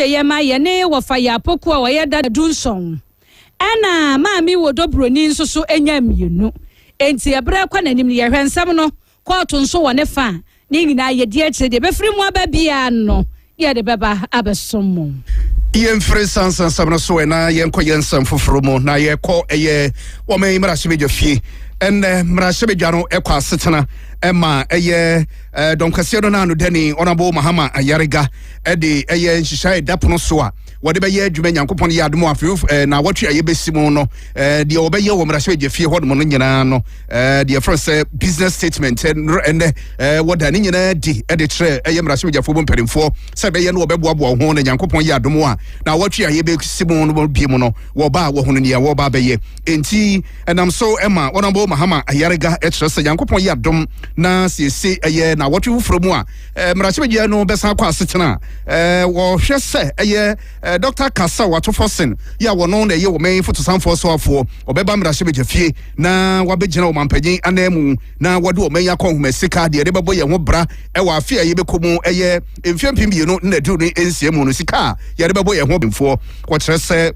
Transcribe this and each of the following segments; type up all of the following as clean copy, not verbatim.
yema yene wafaya poku a wayeda dunson ana maami wo dobroni nso so enya mienu enti ebra kwa nanim ye hwensam no koto nso wo ne fa ni nyina ye die kire de befiri mu ababia no ye de beba abesom Yemfre sansan sabna so na yenko yensam foforo mu na yekọ eye wo me mrahye fie en mrahye no ekwa asetena ema eye donkase no na no dani onabo mahama ayarega de eye nhihya dapono so a wode be ye adwuma nyankopon ye adom afi na watwe aye besimu no de obeye wo mrahye fie hodom no nyina no de first business statement and woda ni nyina di de tre eye mrahye fo bomperimfo se be ye no obeboabo ho na nyankopon ye adom a na watwe aye besimu no biemu no wo ba wo hono ne wo ba be ye enti enam so ema onabo mahama ayarega etre se nyankopon ye adom na sese eye na watwe ufromu a mrahye no besa kwa asetena wo hwese eye Dr. Kasa Watofosin ya wono na ye wo men fotosanfo so afo obeba mrahye fie na wabegyina wo mampagyin anemu na wode wo men yakọ humasika de bebo ye ho bra wa afia ye bekomu eye emfiampim no na du ni ensiemu no sika ye bebo ye ho bemfo wo kire se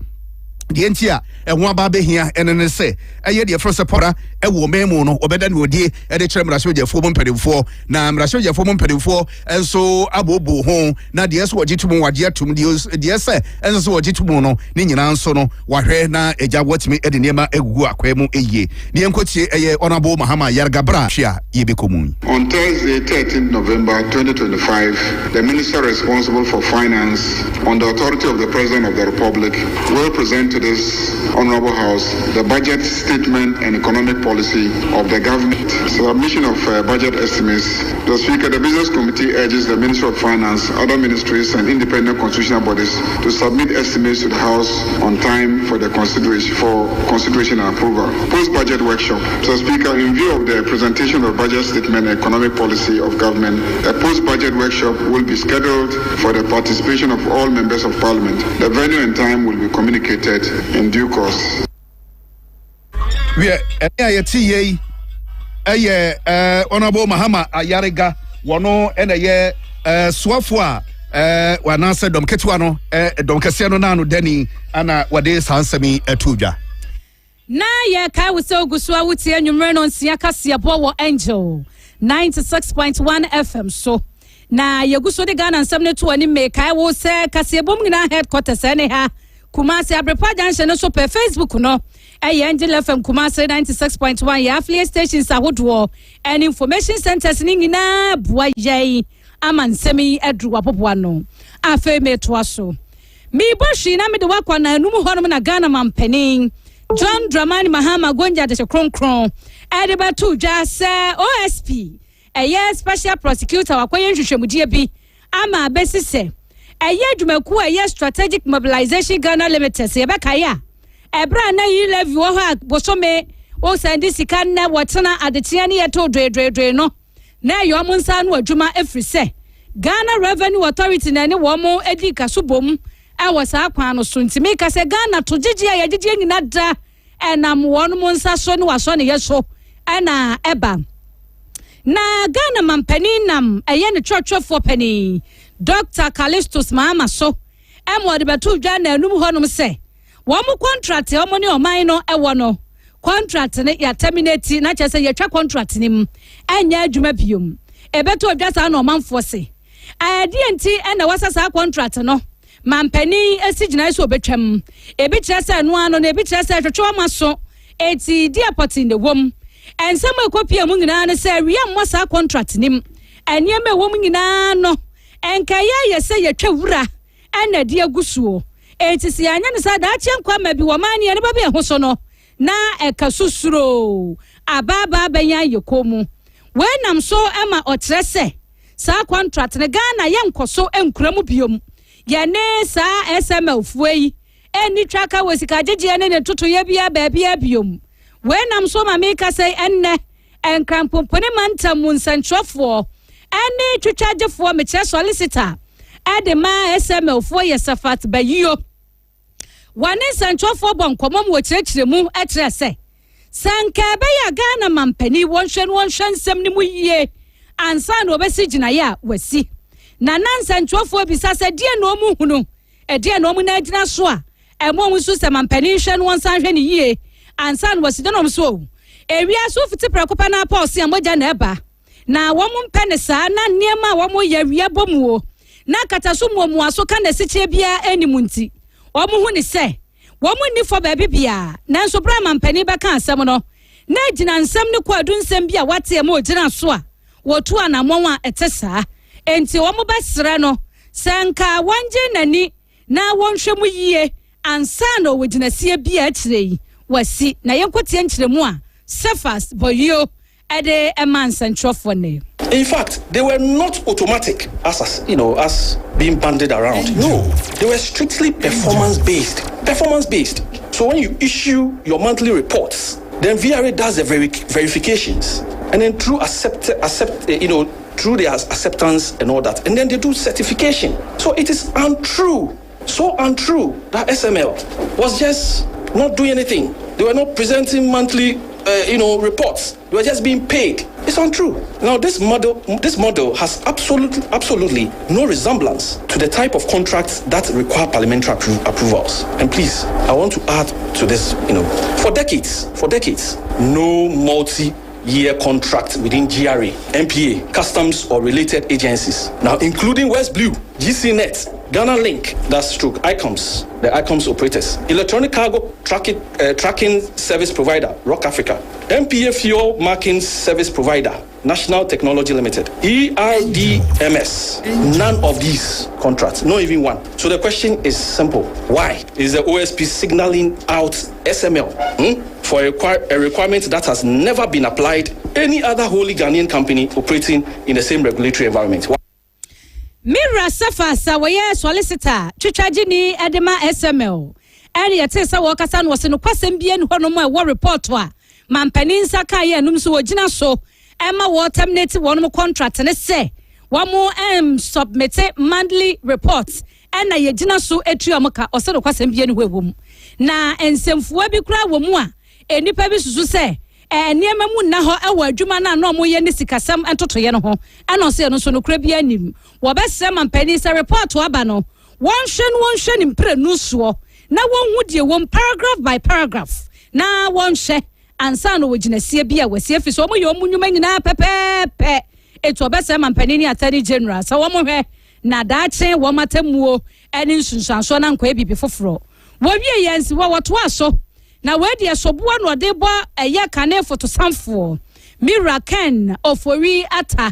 de entia ehwo aba behia enene se eye de frose pora ewo memu no obeda ne odie e de kire mrahye fo bompedemfo na mrahye fo bompedemfo enso abobo ho na de eso ogitumu wage atum de ese enso ogitumu no ne nyina nso no wahwe na eja watimi e de niema egugu akwemu eye ne enkotie eye onabo mahama yargabra hia yebekomu. On Thursday 13th November 2025 the minister responsible for finance on the authority of the president of the republic will present to this Honorable House the budget statement and economic policy of the government. Submission of budget estimates. The Speaker, the Business Committee urges the Ministry of Finance, other ministries and independent constitutional bodies to submit estimates to the House on time for the consideration and approval. Post-budget workshop. So Speaker, in view of the presentation of budget statement and economic policy of government, a post-budget workshop will be scheduled for the participation of all members of Parliament. The venue and time will be communicated in due course. We are Honorable Mahama Ayarega wono ene suafo a wana se dom ketua no dom kese no na no dani ana wade sansami atudwa na ye kai wo se oguso awutie nwumre no nsia kase abo wo Angel 96.1 FM so na yeguso de Ghana nsam ne to ani me kai wo se kase bom nyina headquarters ene ha Kumasi Abrepa Junction so per Facebook no Angel FM Kumasi 96.1 ya affiliate stations ahodo and information centers ni nyina boa yai amansemi adru apopoa no afa me to aso mi bohwi na me de wakwa na anum honom na Ghana mampanin John Dramani Mahama Gonja de kronkron edebatu dwa se OSP special prosecutor wakwaye nhwehwemudie bi ama besise adwumaku strategic mobilization Ghana Limited se bekaya ebra na yi levy wo ha bosome wo send sika na wotena adetia ne yeto dredredre no na yo monsa no adwuma efrise Ghana Revenue Authority na ne wo mo edi kasobom awasa akwan no so ntimi ka se Ghana to gigi ya gigi nyina da enam wo no monsa so ne waso ne yeso na eba na Ghana mampani nam ne churchfo pani Dr. Callistus Mama so de betu dwa na anum honum se wo mo contract e mo ne o man no ewo no contract ne ya terminate na che se ye twa contract nim anya adwuma biom e betu odwa sa na o manfo se ade enti na wasasa contract no mampani esigina so obetwam e bi kire se no ano na e bi kire se twetwe ma so eti di airport in the wom ensem ekopia mu nyina ne se ria mo sa contract nim enia me wom nyina no enkaya yese yetwa wura ana di agusuo etisi anya ne sa da chenkwa ma bi wo mane ne ba be ho so no na ekasusuro ababa benya yekomu wenam so ema otrese sa contract ne Ghana yenkoso enkuramu biom ye ne sa SML fuei eni twaka wesika gege ne toto ye bia ba bia biom wenam so ma meka sei enne enkrampopone mantam nsantrofo ani twitwagefo me che solicitor adema SML fo Yesafat Bayiyo wane santrofo bonkomom wo kirekiremu etrese sanka be ya Ghana mampani wonhwensem ni mu yie ansa na obesi gina ya wasi na nansantrofo bisa se die no mu hunu ɛdeɛ na ɔmo na gyina so a ɛmo nso sɛ mampanin hwɛ no wɔnsan hwɛ ne yie ansan wɔ sidanom so ewia so fiti prekopa na pause a mogya na ɛba na wɔn mpɛ ne saa na nneɛma a wɔn yɛ wia bomuo na kata so muamua so ka na sikyɛ bia animunti wɔn hu ne sɛ wɔn ni fo baabi bia nanso bra mampanin bɛka asɛm no na gyina nsɛm ne kɔ adu nsɛm bi a wate ma ogyina so a wɔtu anamɔn a ɛte saa enti wɔn bɛsrɛ no sɛnka wɔngye nani na wɔnhwɛ mu yie ansa na wɔgyina sie bia akyerɛ yi wasi na yɛnkotie nkyerɛmu a Cephas Boyo ede emansentrofo ne. In fact, they were not automatic as being banded around. No, they were strictly performance based. So when you issue your monthly reports, then VRA does the verifications, and then through through their acceptance and all that, and then they do certification. So it is untrue, so untrue that SML was just not doing anything. They were not presenting monthly reports. They were just being paid. It's untrue. Now, this model has absolutely no resemblance to the type of contracts that require parliamentary approvals. And please, I want to add to this, for decades, no multi-year contract within GRA, MPA, customs or related agencies, now including West Blue, GCNet, Ghana Link, that's stroke ICOMS, the ICOMS operators, Electronic Cargo Tracking Service Provider, Rock Africa, MPA Fuel Marking Service Provider, National Technology Limited, ERDMS, none of these contracts, not even one. So the question is simple. Why is the OSP signaling out SML for a requirement that has never been applied any other wholly Ghanaian company operating in the same regulatory environment? Mira Cephas waye solicitor twitwagini edema SML ene yete sa wo kasa no se no kwasem bia ni hono ma wo report a mampanin saka ye num so wogina so ema wo terminate wono contract ne se wo mo submit monthly reports ena ye gina so etuamuka o se no kwasem bia ni hwewom na ensemfuwa bi kura wo mu a enipa bi susu se niema mu na ho ewa adwuma na no mo ye ne sikasam entotoye no ho ana se no so no kura bia nim wo besre mampani se report aba no wonhwe ni mprenu so na wonhu die won paragraph by paragraph na wonhwe ansa no woginasie bia wasie fi so mo ye omunyuma nyina pepepe eto besre mampani ni attorney general so wo mo hwe na daache wo matamuo eni nsunsanso na nkwa ebibi foforo wo wie yensi wo to aso na wedi esoboa no de bo eye kane foto samfo Miraken ofori ata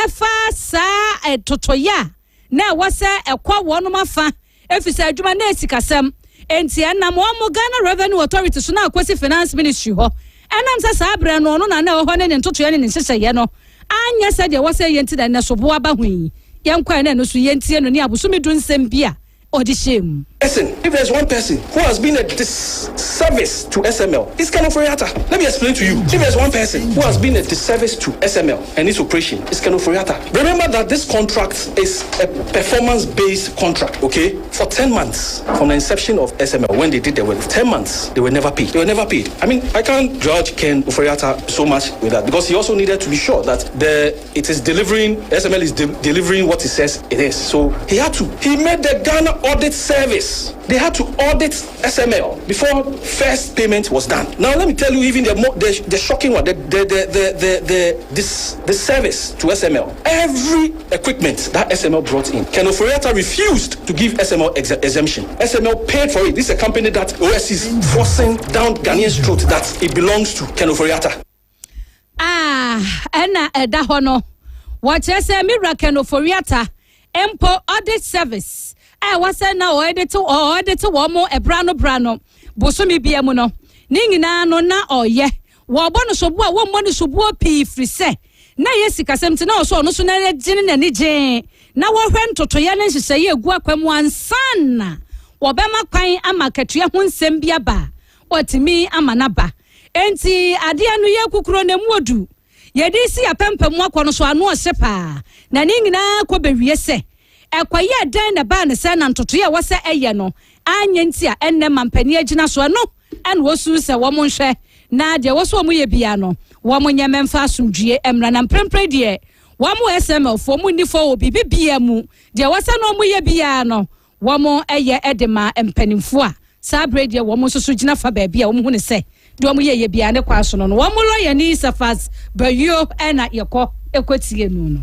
efa sa etotoya na wase ekwa wono mafa efisa adwuma na esikasem enti enam wo mo Ghana Revenue Authority so na akwasi Finance Ministry ho enam sa abre no na ho ne ntotoya ne nhyehyeye no anya se de wase yenti da ne soboa ba hwi yenkwa na no so yentie no ne abusumi du nsem bia audition. Listen, if there's one person who has been a disservice to SML, it's Keno Foriata. Let me explain to you. If there's one person who has been a disservice to SML and its operation, it's Keno Foriata. Remember that this contract is a performance-based contract, okay? For 10 months from the inception of SML, when they did their work, 10 months, they were never paid. I mean, I can't judge Ken Foriata so much with that because he also needed to be sure that SML is delivering what it says it is. So he made the Ghana Audit Service. They had to audit SML before first payment was done. Now let me tell you even the shocking one, the service to SML. Every equipment that SML brought in, Ken Foriata refused to give SML exemption. SML paid for it. This is a company that OS is forcing down Ghanaians' throat that it belongs to Ken Foriata. Dahono. What Mira Ken Foriata Empo Audit Service. Wasa na oede to wo mo ebrano bosumi bia mu no nyina no na oye wo bo no sobo a wo mo no sobo pi frise na yesikasem te na oso no so na gine na ni gin na wo hwe ntotoya na nhyehyeye egu akwam ansanna wo be makwan amakatua ho nsem bia ba otimi amana ba enti ade anu ye kukuro na mu odu ye di si apempem akọ no so anu osepa na nyina ko bewie se ekwaye dan na ba ne se na ntoto ye wose eye no anya nti a enne mampani agina so no en wosu se wo monhwe na de woso mo ye bia no wo mo nyememfa asomdue emra na mprempre de wo mo SML fo mo ni fo obi bibia mu de wose no mo ye bia no wɔn ɛyɛ ɛdema mpanimfo a saa brɛdeɛ wɔn nso so gyina fa baabi a wɔn ho ne sɛ deɛ wɔn yɛ bia ne kwa so no wɔn lɔyɛ ni Safas Bayo ɛna yɛkɔ ekotie no.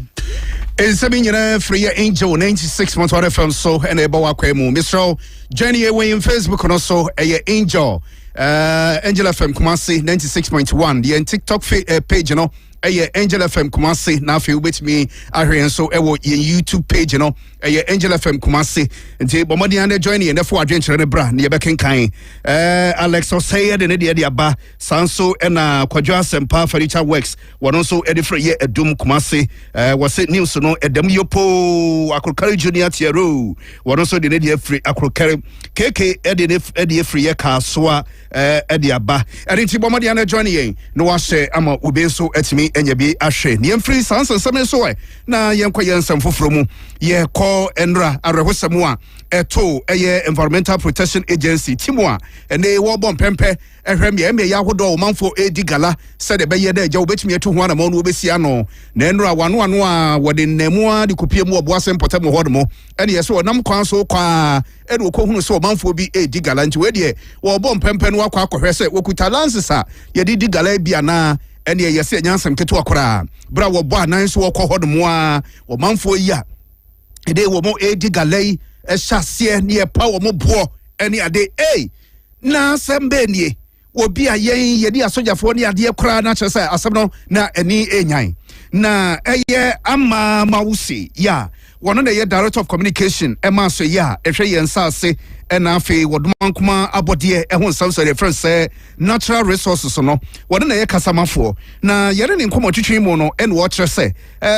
Nsɛmi nyinaa free your Angel 96.1 FM so ɛna ɛbɔ wakɔ mu Mr. Jenny Ewe in Facebook no so ɛyɛ Angel Angel FM Kumasi 96.1 the TikTok page you know Angel FM Kumasi na fe wobetimi ahwe so ewo YouTube page you know Angel FM Kumasi nti bomodi ande join ye nefo adwenkyere ne bra ne yebekenkan Alex Oseye de ne de aba sanso na Kwadwo Asempa Furniture Works wono so edifre ye edum Kumasi wose news no edam yopo Akrokari Junior Tiero wono so de ne de afri Akrokari KK de afri ye kasoa de aba enti bomodi ande join ye no wahye ama obi so etimi enya bi ahwe ne mfiri sanso nsɛm so na yenkɔ yensɛm foforo mu ye ko enra arehosɛm a eto Environmental Protection Agency timwa ene wo bɔ mpɛmpɛ ehwɛ me ya hodo o manfo edi gala sɛ de bɛyɛ de agya obetumi eto ho ana ma no obesia no na enra wano a wɔde nnamu a de kopie mu obo asɛm pɔtɛ mo hɔ mo ene yɛ so nam kwan so kwa ene okohunu sɛ o manfo bi edi gala nti we de wo bɔ mpɛmpɛ no akɔ akɔhwɛ sɛ wokuta lances a ye di gala bi ana ene yɛ sɛ nyansɛm keto akora bra wo bɔ anan so wɔkɔ hɔ mo a wo manfo yi a ede wo mo edi galai ehyasie ne ye pa wo mo bo ene ade na sembe nie obi a yen ye di asojafo ne ade kora na kyerɛ sɛ asɛm no na ani enyan na eye ama mawusi ya wono na ye Director of Communication ema so ya ehwɛ ye nsase ena afi wodomankoma abode ehon samso de friend say natural resources no wono na ye kasamafo na yere ne nkomo twetwe mu no ene wo kyerɛ sɛ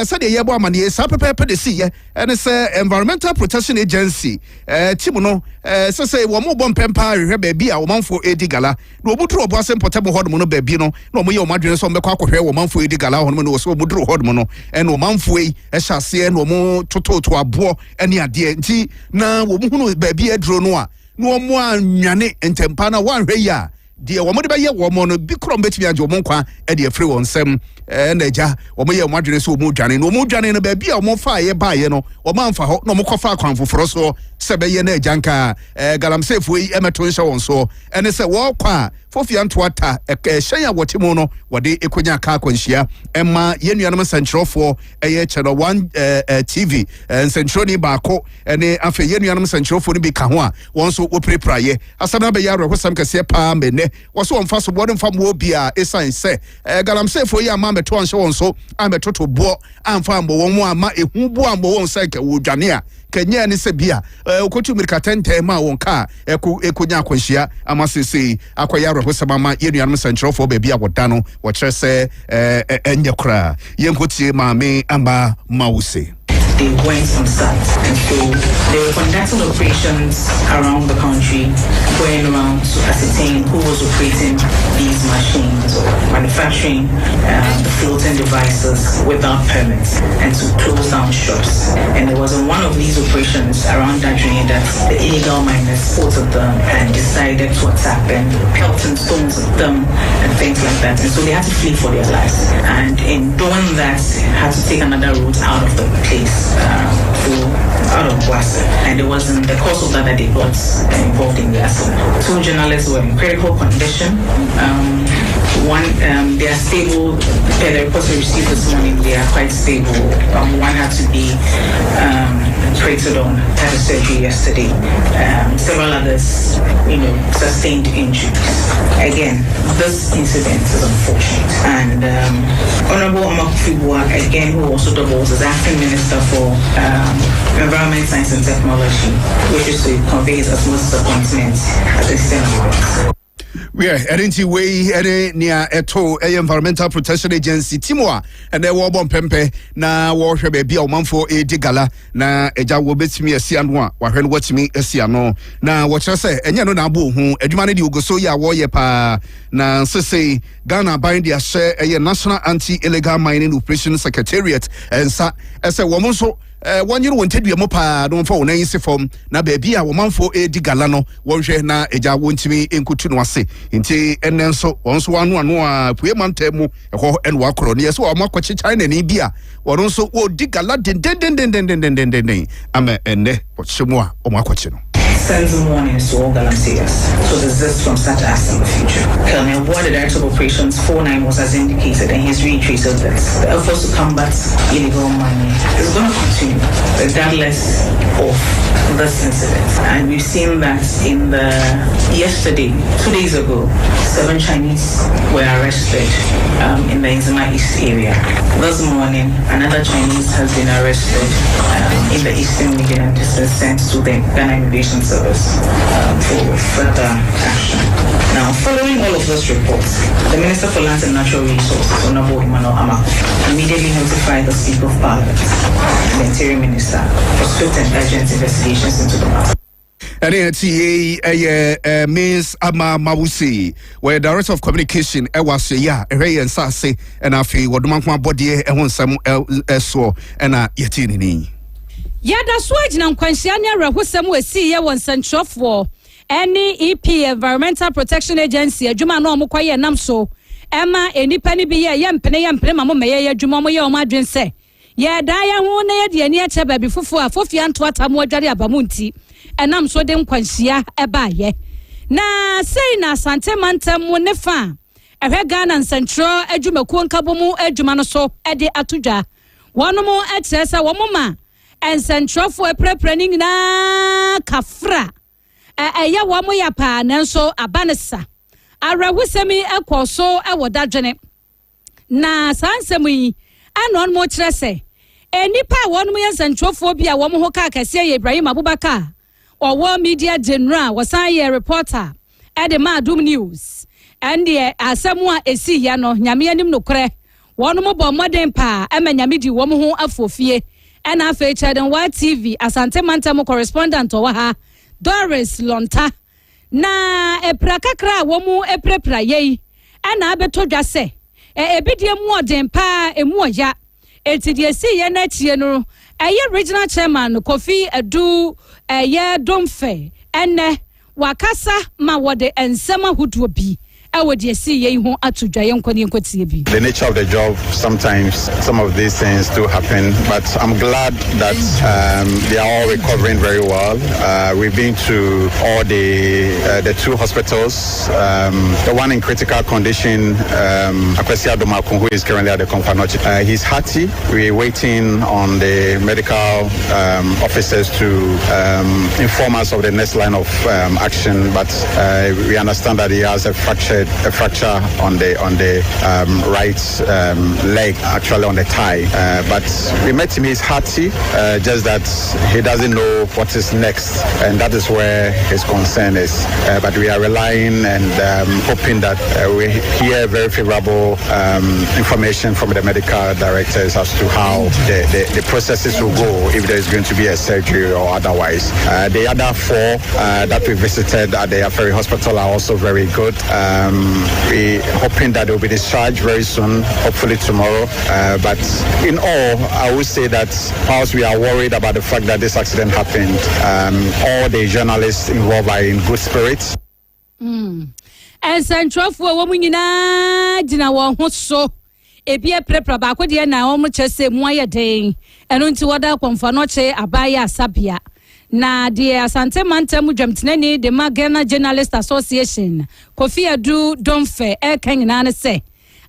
sɛ de ye bo amane sa pepepe de si ye ene sɛ Environmental Protection Agency timu no sɛ wo mo bɔ mpempa hwehwɛ baabi a wo manfo edi gala na obuduru obo asem potable hodom no baabi no na omo ye o madwene so mbekɔ akɔhwɛ wo manfo edi gala hono no so obuduru hodom no ene wo manfo yi ɛhyase na omo toto abo ene ade nti na wo mu hunu baabi aduro no a no mo anwane ntempa na wanhwɛ ya de wo mo de bɛyɛ wo mo no bi krom betimi agye wo mo nkwa e de afiri won nsɛm na agya wo mo yɛ wo madwene so wo mo dwane no mo dwane no baabi a wo mo fa ye baayɛ no wo ma mfa hɔ na mo kɔfa akwan foforo so sɛ bɛyɛ na agya nka galamsefo yi emeto nhyɛ won so ɛne sɛ wo kwa fofia nto ata hyɛn a wɔte mu no wɔde ekonya ka akwanhyia ɛma yenuanom sentrofo ɛyɛ channel 1 TV sentroni baako ɛne afa yenuanom sentrofo no bi ka ho a wɔn so oprepraye asana bɛyɛ arehosam kɛse pa mene wɔso wɔmfa so bɔde mfa mo bi a esan sɛ galamsefo yi ama meto nhyɛ won so ametoto boɔ amfa ambɔ wɔn mu ama ehu boɔ ambɔ wɔn sɛ ka wodwane a kenya ne sɛ bia okotu mirika tente ma won ka ekonya akwanhyia ama sese akoya arehosam ama yenuanom sentrofo baabi a wɔda no wɔkyerɛ sɛ enye kra yenkotie maame amba mawuse. They went on site, and so they were conducting operations around the country, going around to ascertain who was operating these machines or manufacturing the filtering devices without permits, and to close down shops. And it was in one of these operations around that drain that the illegal miners spotted them and decided to attack them, pelting stones at them and things like that. And so they had to flee for their lives. And in doing that, had to take another route out of the place. Out of Boise, and it was in the course of that they got involved in the accident. 2 journalists were in critical condition. One, they are stable. The reports we received this morning, they are quite stable. One had to be operated on, had a surgery yesterday. Several others, sustained injuries. Again, this incident is unfortunate. And Honorable Kofi Tease, again, who also doubles as acting minister for Environment, Science and Technology, which is to convey his utmost disappointment at the extent. We are heading way near eto Environmental Protection Agency timwa and they were bon pempe na wo hwe ba bia o manfo edi gala na eja wo betimi asia no a wa hwe no watimi asia no na wo kyerɛ sɛ enye no na abo hu adwuma ne de ogoso ya wo ye pa na sese Ghana bind their share National Anti-Illegal Mining Operation Secretariat ensa ɛsɛ wo mo so one year won't tell you mopa don't for na isi form na baby a womanfo edi galano wonhwe na eja wontimi enkutu no ase nti enenso wonso wanu anu a pue mantemu eho en wakro ne yeso amakwache China ni bia wonso odi gala den ama enne wochemu a omakwache no sends warnings to all Galaxias to desist from such acts in the future. Colonel Boyd, the Director of Operations 49 has indicated and he's reiterated that the efforts to combat illegal mining is going to continue regardless of this incident. And we've seen that in the yesterday, 2 days ago, 7 Chinese were arrested in the Nzima East area. This morning, another Chinese has been arrested in the Eastern region and is sent to the Ghana Immigration Service for further action. Now, following all of those reports, the Minister for Lands and Natural Resources, Honorable Emmanuel Amakuf, immediately notified the Speaker of Parliament and the Interior Minister for swift and urgent investigations into the matter. And it's Miss Ama Mawusi, where Director of Communication, Ewase, Ray and Sase, and Afi, Wadumakma Body, and one some so, and Yetini. Yada swaj na nkwansianya rahusem we see ye won central any EP Environmental Protection Agency adwuma na omukwaye nam so ema enipa ni bi ye mpene ma mo meye adwuma mo ye o madwen se ye da ye ho na ye de ani ache ba bi fufu afofi anto atamo adware abamunti enam so de nkwansia eba ye na sei na asante mantem mo ne fa ehwe Ghana central adwuma ku nkabomu adwuma no so ede atodwa wono mo etresa wo mo ma and central for preparing na kafra ya wo mo ya pa nanso abanesa arawusemi ekoso ewodadwene na sansemu yi anon mo kyerese enipa won mo ya central for bia wo mo ho ka kase Ibrahim Abubakar owo media general wasan ye reporter at the Madum News and the asemu a esi ya no nyame anim no kore won mo bo moden pa amanyame di wo mo ho afofie and I featured on White TV Asante Mantamo correspondent owa Doris Lonta na eprakakra womu eprepra ye ana abetodwa se ebidie mu odem pa emu oya etidie si ye na tie no regional chairman Kofi Edu ye domfe ene wakasa ma wode ensema huduo bi. The nature of the job, sometimes some of these things do happen, but I'm glad that they are all recovering very well. We've been to all the 2 hospitals. The one in critical condition, Akwesi Adomakun, who is currently at the Konfanochi, he's hearty. We're waiting on the medical officers to inform us of the next line of action, but we understand that he has a fracture on the right leg, actually on the thigh. But we met him, he's hearty, just that he doesn't know what is next, and that is where his concern is. But we are relying and hoping that we hear very favorable information from the medical directors as to how the processes will go, if there is going to be a surgery or otherwise. The other 4 that we visited at the Aferi Hospital are also very good. We're hoping that they'll be discharged very soon, hopefully tomorrow. But in all, I would say that whilst we are worried about the fact that this accident happened, all the journalists involved are in good spirits. And Central for women Dina won so a beer prepper back with the Naomi Chese Moya Day and unto other Confanoche Abaya Sabia. Na dear Asante Mantemu Jamtineni, the Magana Journalist Association, Kofi Edu Domfe, Kangana se.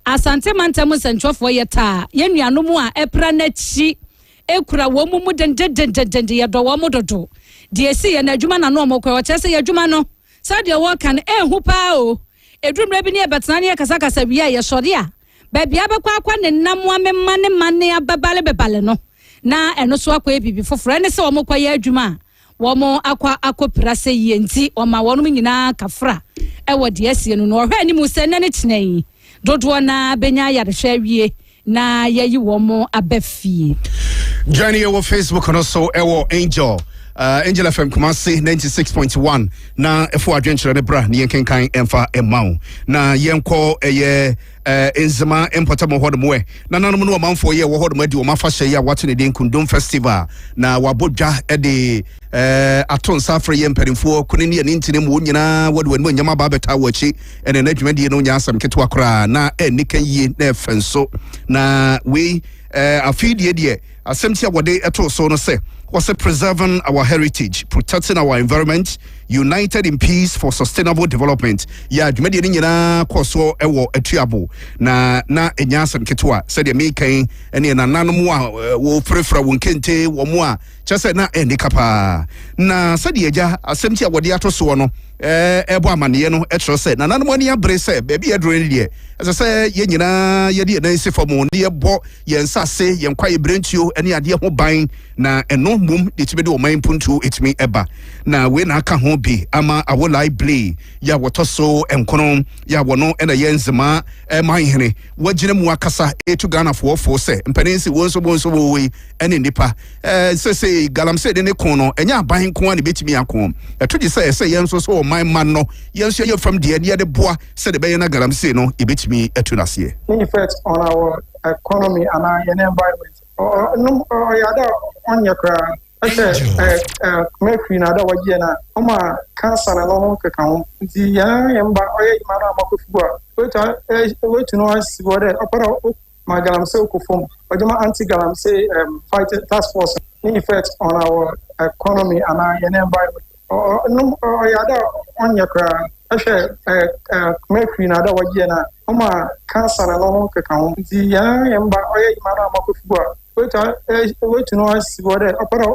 Asante Mantemu Central for Yata, Yenya Numua, Epranechi, Ekura Womu den Yadowamodo. Dear see and a Jumana no more, Chessa Yajumano, Sadia Wakan, Hupao, a dream revenue, but Sania Kasaka Sabia, Yasodia. Baby Abakwan and Namwame money, Babale Baleno. Na eno so akwa bibi foforo ne se wo mokwa ya adwuma wo mo akwa akopira se yenti o ma wono nyina kafra e wo de asie no no hwa ni mu se ne kyenai dodo na benya ya de hwa na yayi wo mo abafie journey our Facebook and also our angel Angel FM Kumasi 96.1 na efo adwenkyerɛ ne bra ne yenkenkan emfa emau na yenko enzema empotamo hodmwe na nanom no manfo ye wo hodmo adi o mafa hye ya wate ne den kundum festival na wabodwa de aton safre ye mperimfo kunini ne ntine mu nyina wode wani nyama ba beta wachi ene na dwumadi no nya asam ketwa kora na enikan yi na efenso na we afidie de asɛmti a wode eto so no se was preserving our heritage, protecting our environment, united in peace for sustainable development. Ya dwumadi ni nyina koso ewo atuabo na enyasam ketwa said the making ene na nanom a wo frefra wo nkente wo mo a kyese na enikapa na said the eja asɛmti a wode ato so no ebo amane no etro se na nanom ani abre se baby edro ni de ese se ye nyina ye de na isi fomo ne ye bo ye nsase ye nkwa ye brentuo ene ade ho ban na eno mum de tibe de o man puntu etimi eba na we na aka ho bi ama awolai blay ya wotoso enkono ya wono ena ye nzema man hene wagina mu akasa etu Ghana fo se mpanensi wonso we ene nipa se galamse de ne kono enya ban ko ne betimi akon etoji se yenso so man no yenso ye from de de boa se de be na galamse no ebetimi etu nase effect on our economy and our environment yada on your crown. I said, Mercury, another Wajana, Oma, cancer, and all Kakao. The young and by Mana Makufua. Wait to know us what opera my galam so perform. Ojama anti galam say fight task force effect on our economy and our environment. Yada on your crown. I said, Mercury, another Wajana, Oma, cancer, and all Kakao. The young and by Mana Makufua. Wait to know us what opera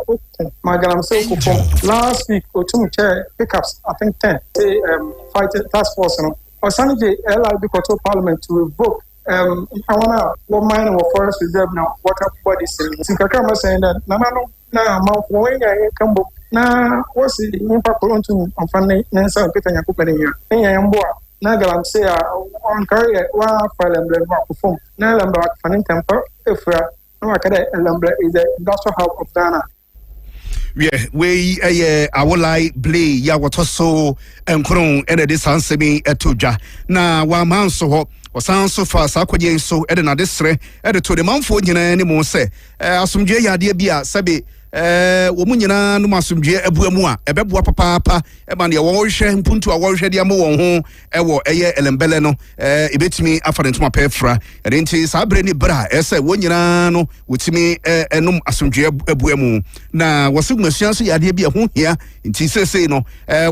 my galam so perform. Last week, Otum chair pickups, I think 10. Say fight task force or Sunday LIB Koto Parliament to revoke I wanna what mine or forest reserve now water bodies Sikakama saying that na mount Wanga Cambo na what's the impact on funding Nansa Peter Yakupani here. Yamboa Nagalam say on career one file and perform Nalamba Fanning Temper if Lambda is the industrial hub of Ghana. Yeah, we awolai blay ya wotoso enkron ene de sansemi etoja na wa manso ho osanso fa sakwaje nso ede na desre ede to de manfo nyina ne mo se asomdwe yade bia sabe wo mu nyina no masomdwe abuamu a ebeboa papa eba ne wo hwe mpuntu a wo hwe de amo won ho ewo eye elembele no ebetimi afarentuma pefra ede nti sabre ni bra ese wo nyina no wotimi enum asomdwe abuamu na wosu masuan so yade bia ho hia nti sese no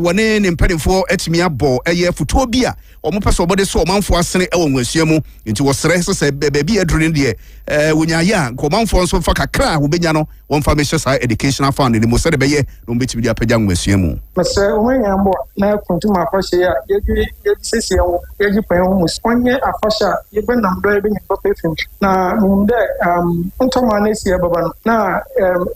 wone ne mpanimfo etimi abo eye futuo bia omo pese obode so omanfo asene ewo nwasuan mu nti wo sere sese baabi aduru ne de wonyaya ko omanfo nso fa kakra wo benya no wonfa me hyesa educational fund ni mo se de beye no betimi dia pagya nwasuan mu mese wonyanya mbo na kontuma afahye ya yeji sese wo yeji pan wo musonye afahye yebe nam do ebe nyimpa pefim na munde ontoma na esi baba no na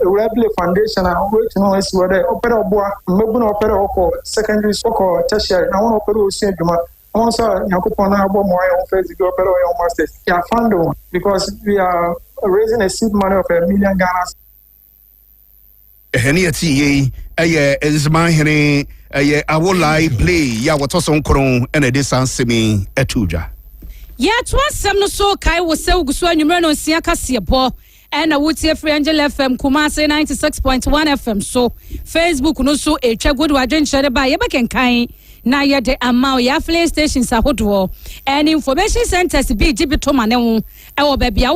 Rebel Foundation a wo tinu esi wo de opera oboa mebu na opera oko secondary school tertiary na won opera osi adwuma also Yakupona abo mo on Facebook opera on masters ya fund because we are raising a seed money of $1 million Ghana. Heniati ye enzma hene awolai blay ya wotoso nkron ene de sansemi etuja ya to asem no so kai wo se uguso anwumre no nsia kase bo na wotie free Angel FM Kumasi 96.1 FM so Facebook no so etwa good wadwenkyere ba ye bekenkan na ye de amount ya play stations ahodo and information centers bi gibito mane ho ewo babia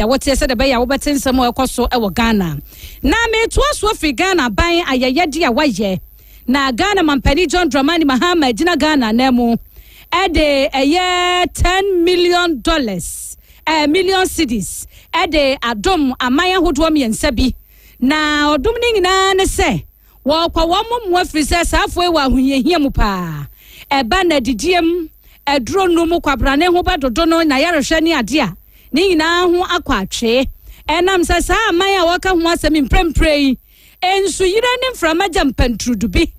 wotie se de be ya wo betensem ekoso ewo Ghana na me to so free Ghana ban ayeyede a waye na Ghana mampani John Dramani Mahama gina Ghana nemu ede $10 million million cedis ede adom amaya hodo miensa bi na odom ni nyina ne se wo kwa wo mo afiri se safo e wa hunyehia mu pa eba na didiem edro no mu kwabrane ho badodo no na yarehwe ni ade a ni nyina ho akwatwe enam se sa amaya waka ho asemi mpremprei ensu yire ni mframaja mpantrudu bi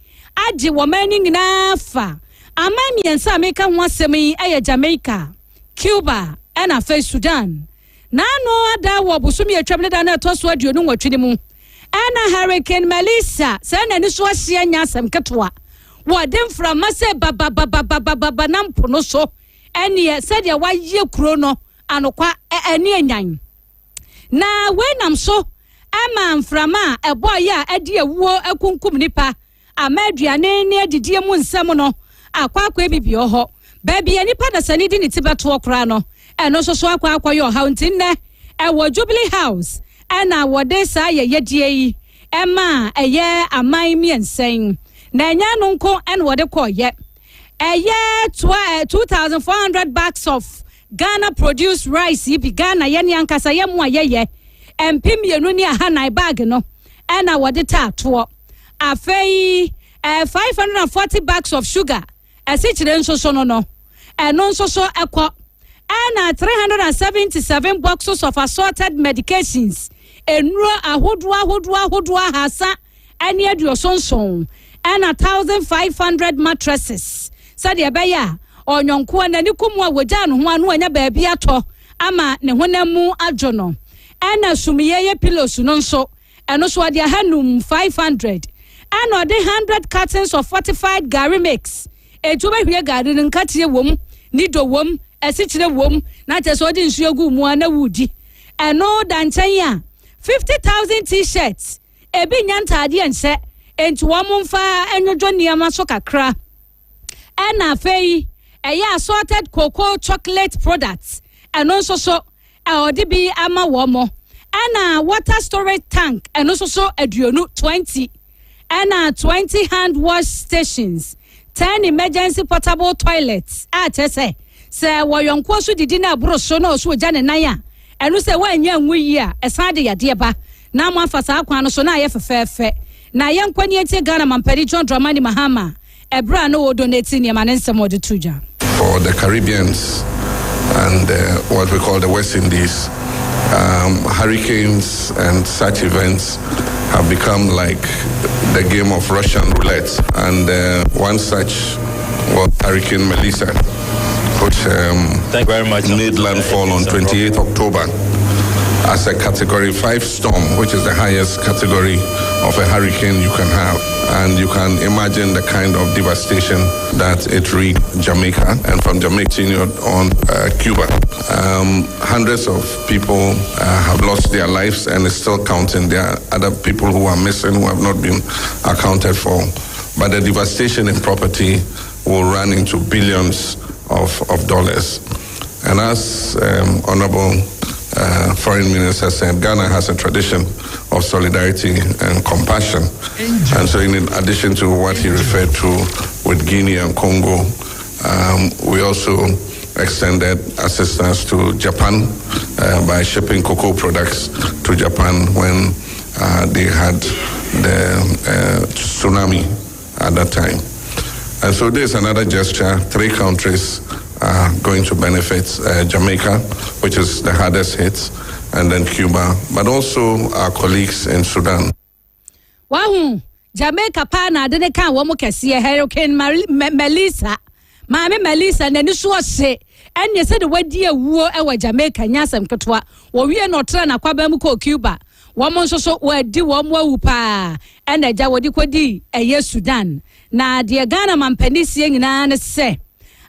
age wo mani nyina fa amami ensa ameka ho asemi eye Jamaica Cuba ena fe Sudan na no ada wo busumi atwam ne da na toso aduonu nwatwe ni mu Ana Hurricane Melissa, San and Swashia Nyasam Katwa. What them from Massa Baba no so, and ye said ya why ye chrono and qua any nine. Now when I'm so, a man from a boy ya a dear war a kunkum nipa, a medria near the dear moon samono, a quack baby yoho, baby any pada sanity in Tibet to crano, and also so aqua your haunting there, a war Jubilee House, and I what they say ye Emma a year a my me and saying, Nanya nunko and what they call yet. A year 2,400 bags of Ghana produced rice, he began a yan kasayamwa ye, and pim yenunia hanai bag no, and I what the tatu. A fay 540 bags of sugar, a situation so no, and also so aqua, and 377 boxes of assorted medications. Enro ahodwa hasa and yet your son and 1,500 mattresses. Sadia Baya or Yonko and Nikumwa Wajan, one when a baby ato, ama ne honemu ajono, and a sumiye pillows non so, and also a hanum 500, and or the 100 cartons of fortified Gary mix. A tuba here garden and cut your womb, nido womb, a situation womb, not as what in Shogu Muana Woody, and no Dantaya. 50,000 t-shirts. Ebi nyanta adi ense entu wamunfa enyojo niyama so kakra. Ena fei assorted cocoa chocolate products. And also so odibi ama womo. Ena water storage tank and also so aduonu 20. Ena 20 hand wash stations. 10 emergency portable toilets. Tese se woyonko so didi na bro so na so gya ne nan a. Enu se wa nya nwu yi a esade yade ba na mo afasa akwan no so na ye fefefe na ye nkwani etie Ghana mampedi John Dramani Mahama ebra no wo donate ni ma nsem odi tuja for the Caribbeans and what we call the West Indies. Hurricanes and such events have become like the game of Russian roulette, and one such was Hurricane Melissa, which Thank you very much. made landfall on 28th October as a Category 5 storm, which is the highest category of a hurricane you can have. And you can imagine the kind of devastation that it wreaked Jamaica, and from Jamaica on Cuba. Hundreds of people have lost their lives and is still counting. There are other people who are missing who have not been accounted for. But the devastation in property will run into billions of dollars. And as Honorable Foreign Minister said, Ghana has a tradition of solidarity and compassion. And so in addition to what he referred to with Guinea and Congo, we also extended assistance to Japan by shipping cocoa products to Japan when they had the tsunami at that time. And so there's another gesture. 3 countries are going to benefit: Jamaica, which is the hardest hit, and then Cuba, but also our colleagues in Sudan. Wow, Jamaica pana dene kan wo mo kese Hurricane Melissa. Maame Melissa na ni so se enye se de wadi awuo e wa Jamaica nyasam ketwa. Wo wie no tra na kwaba mu ko Cuba. Wo mo nso so wadi wo mo awu pa. Ena ja wadi kwadi eye Sudan. Na de Ghana mampanisie nyina ne se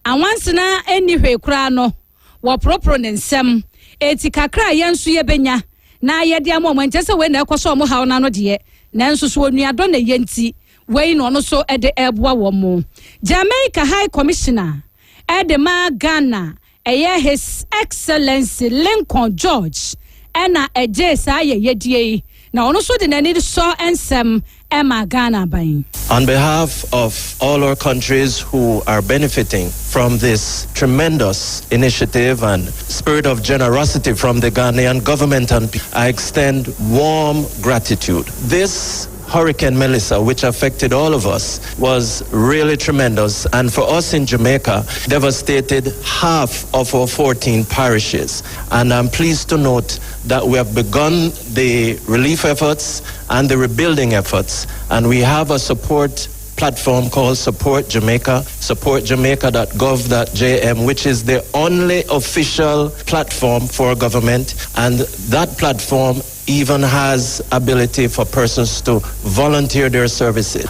awanse na eni hwekura no wo propro ne nsem eti kakra yenso ye benya na ye de amom nkyese we na ekoso mo hawo na no de na nso so onuado na yenti we no no so ede eboa wo mo. Jamaica High Commissioner Edema Ghana His Excellency Lincoln George ena eje sa ye yedie na ono so de na ni so ensem Emma Ghana bain. On behalf of all our countries who are benefiting from this tremendous initiative and spirit of generosity from the Ghanaian government, and I extend warm gratitude. This Hurricane Melissa, which affected all of us, was really tremendous. And for us in Jamaica, devastated half of our 14 parishes. And I'm pleased to note that we have begun the relief efforts and the rebuilding efforts. And we have a support platform called Support Jamaica, supportjamaica.gov.jm, which is the only official platform for government. And that platform even has ability for persons to volunteer their services.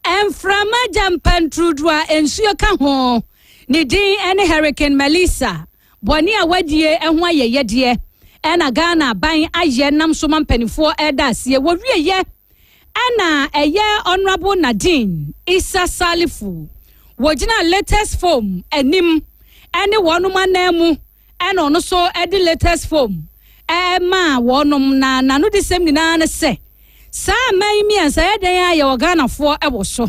And from a Jampantudwa and Suyokaho, Nidin and Hurricane Melissa, Bonia Wadie and Waya Yedie, and a Ghana buying a year nam suman penny for edas ye were ye. Anna a year honorable Nadine, Issa Salifu, Wajina latest form, and Nim, and the one man nemu, and also at the latest form. Ma wonum na no the same na say. Sa mai mi an say dan ya Ghana for e wo so.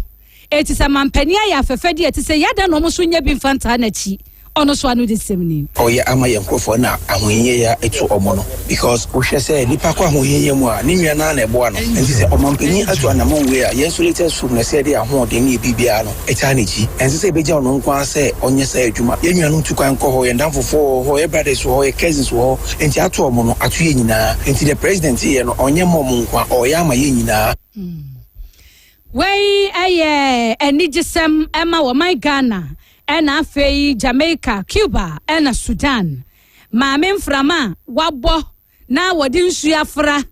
It is a mampani ya fefedi it say ya dan no so nya bi fanta na chi. Ono so anu the same ni. Oh yeah, ama yankofo na ahoyeye ya etu omo no because wo hwe say nipa kwa ahoyeye mu a ni nwa na na ebo ano. Enti say omampani atu anamon we a yen so latest food na say dey ahoden ni bibia no. Eta na chi. Ense say beja ono nkwa say onye say adwuma. Yen nwa no tukwan kɔ hɔ yen danfofo hɔ yen brothers hɔ yen cousins hɔ. Enti atu omo no atu ye nyina. Enti the president here no onye mom nkwa oya ama ye nyina. Wey enigisem Emma wo my Ghana. Ena fei Jamaica, Cuba, ena Sudan. Maame mframa wabo na wodi nsu afra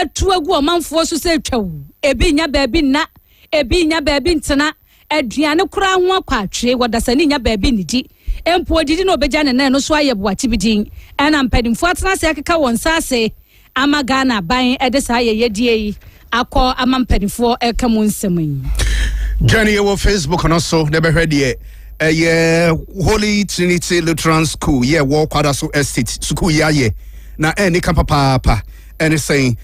etu agu omanfo so se twaw. Ebi nya baabi na, ebi nya baabi ntena, aduane kura ho akwatwe wodasani nya baabi nidi. Empo didi no beja ne no so aye boati bidin. Ena mpadimfo atena se akeka won sase ama Ghana ban edesa aye yedie akọ ama mpadimfo ekamu nsem. Johnny wo Facebook no so ne behwede Holy Trinity Lutheran School, Kwadaso Estate, School na any papa, and saying,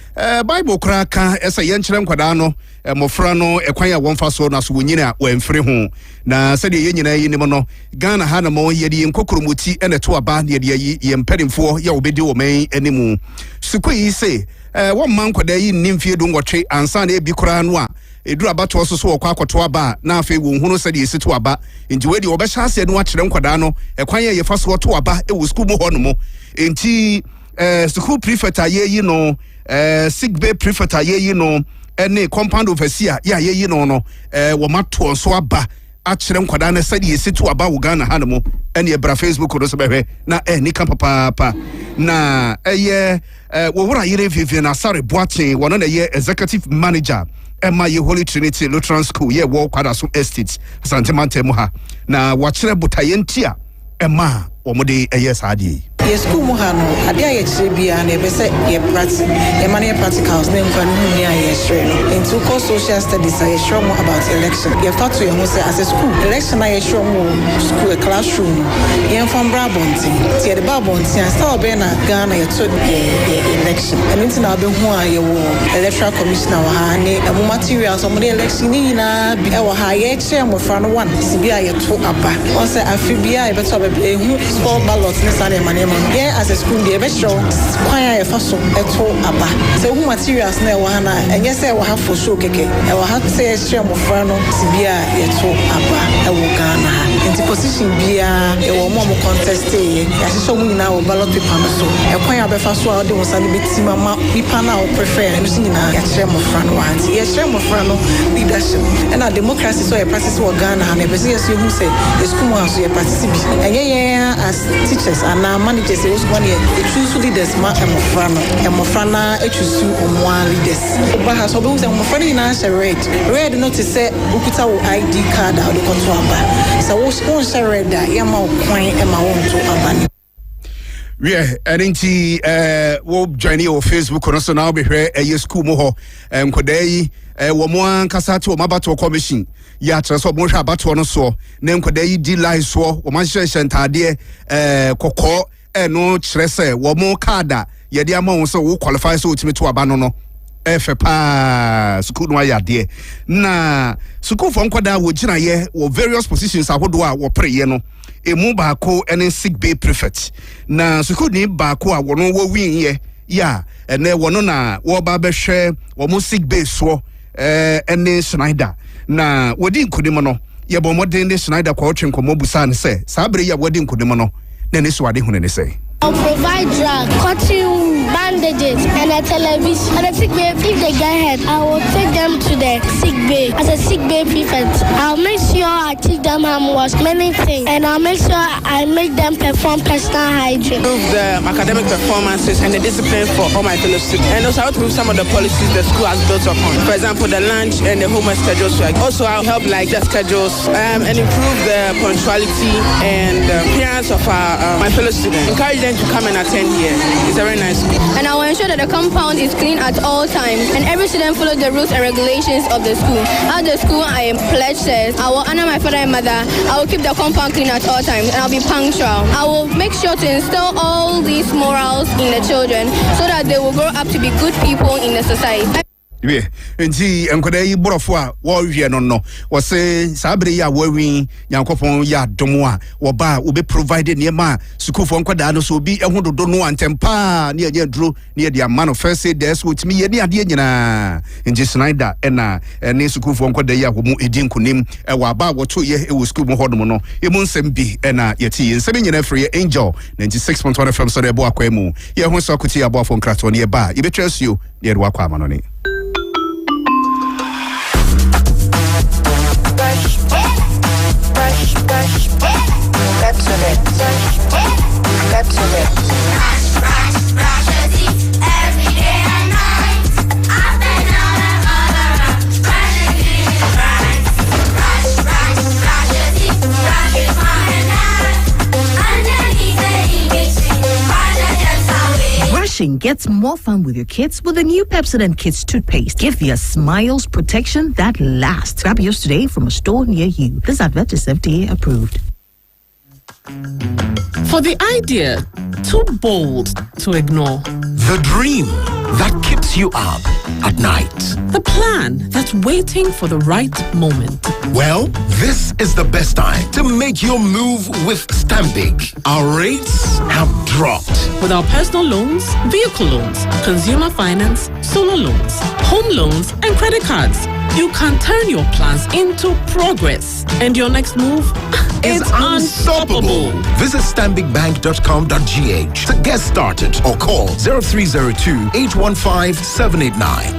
Bible cracker, as a yenchram quadano, Mofrano, Equia one faso, Nasuina, when free home. Na said the Yenina Yinimono, Ghana Hanamo, Yedi and Kokurumuti, and a 2 band, Yedi, Pedim for Yabedu May anymore. Sukui say, 1 month a day, Nymphi Dungoche, and Sunday Bikuranwa. Edura bato so so kwa kwatoa ba na afi wo hunu se de esitu aba enti we de obehya ase no akire nkwada no ekwan ye fa so to aba e wo school mu ho no mo enti school prefect ayeyi no sick bay prefect ayeyi no ene compound overseer ya ayeyi no no wo mato so aba akire nkwada na se de esitu aba wo Ghana ha no mo ene e bra Facebook no so behwe na ni kan papa na wo wura yire vivie na sare boatin wono na ye executive manager Emma Holy Trinity Lutheran School Kwadaso Estate Santemante Muha na wachire butayentia Emma omode adi Yes, school muhano. Ade aye chebia na ebe se ye practicals na mfa no hu ya ye share no. Into course social studies aye share more about election. You start to you say as a school election aye share more school classroom. Ye from Brabonti. Tie the Brabonti and start be na Ghana ye to election. And into na be hu aye wo electoral commissioner wa ha ne emu materials of the election ni na bi e wa ha ye share mo fra no one. Sibi aye to aba. On say afibia e be to be hu sport ballot ni sa na manema. Yeah, as a school, the best show, choir, faso, eto aba. So who materials na wana, and yes, I will have for show keke. I will have to say share mo frano, sibia eto aba. I will Ghana. In the position bia, I will more contest. I show me now ballot paper so. I choir be faso, I don't want to be mama. We pana or prefer, and you see na share mo frano. Yes, share mo frano leadership. And our democracy so a practice for Ghana. And every year who say the school house so a practice. And yeah, as teachers and now managers. They choose leaders ma emofrana choose omwa leaders oba ha so be say emofrana na share red notice say ukuta wo ID card a do konto aba so wo share red da ya ma kwan e ma won to aba yeah enti wo join your Facebook no so now be hwe school mo ho nkodai wo mo ankasa te wo mabato commission ya transfer mo hwa abato no so na nkodai di line so wo ma hye ntade kokko no chrese wo mo kada ye dia ma wo so wo qualify so ultimate to aba no efe pa school no ayade na school for nkwada wo gina ye wo various positions ahodo a wo preye no emu baako ene sick bay prefect na school ni baako a wo no wo win ye ya ene wo no na wo ba be hwe wo mo sick bay so ene Schneider na wodi nkodim no ye bo modern ne Schneider kwa otwe nkomo busa ne se sabre ya wodi nkodim no na ne so ade hu ne say I'll provide drug, cotton, bandage bandages and a television. And a sick bay, if they get hurt, I will take them to the sick bay. As a sick bay prefect, I'll make sure I teach them how to wash many things. And I'll make sure I make them perform personal hygiene. Improve the academic performances and the discipline for all my fellow students. And also I'll improve some of the policies the school has built upon. For example, the lunch and the homework schedules. Also I'll help like the schedules and improve the punctuality and the appearance of my fellow students. Encourage them to come and attend here. It's a very nice school. And I will ensure that the compound is clean at all times and every student follows the rules and regulations of the school. At the school I am pledge says, I will honor my father and mother. I will keep the compound clean at all times and I'll be punctual. I will make sure to instill all these morals in the children so that they will grow up to be good people in the society. Yeah, nti enkoda yi borofo a wo hwe no wo se sabre ya wawi yankopon ya domo a wo ba wo be provide niema school for enkoda no so obi ehu dodo no antempa ne ye duro ne ye dia man first say des wo timi ye ne ade nyina nji Snyder na ne school for enkoda ya wo mu edin kunim e wa ba wo to ye e wo school mu hodom no e mu nsem bi na ye ti nsem nyina free Angel 96.1 FM so de bo akwa mu ye hu so kuti abo afon krato ne ba ye betwes you ne de wakwa amano ne. Let's do it. Let's do it. Brush your teeth every day and night. Up and down and all around. Brush your teeth right. Brush your teeth. Brush it fine and hard. Underneath the in-between. Brush your teeth away. Brushing gets more fun with your kids with the new Pepsodent Kids toothpaste. Give your smiles protection that lasts. Grab yours today from a store near you. This advert is FDA approved. For the idea too bold to ignore. The dream that keeps you up at night. The plan that's waiting for the right moment. Well, this is the best time to make your move with Stanbic. Our rates have dropped. With our personal loans, vehicle loans, consumer finance, solar loans, home loans, and credit cards, you can turn your plans into progress. And your next move is unstoppable. Visit stanbicbank.com.gh to get started or call 0302 815 789.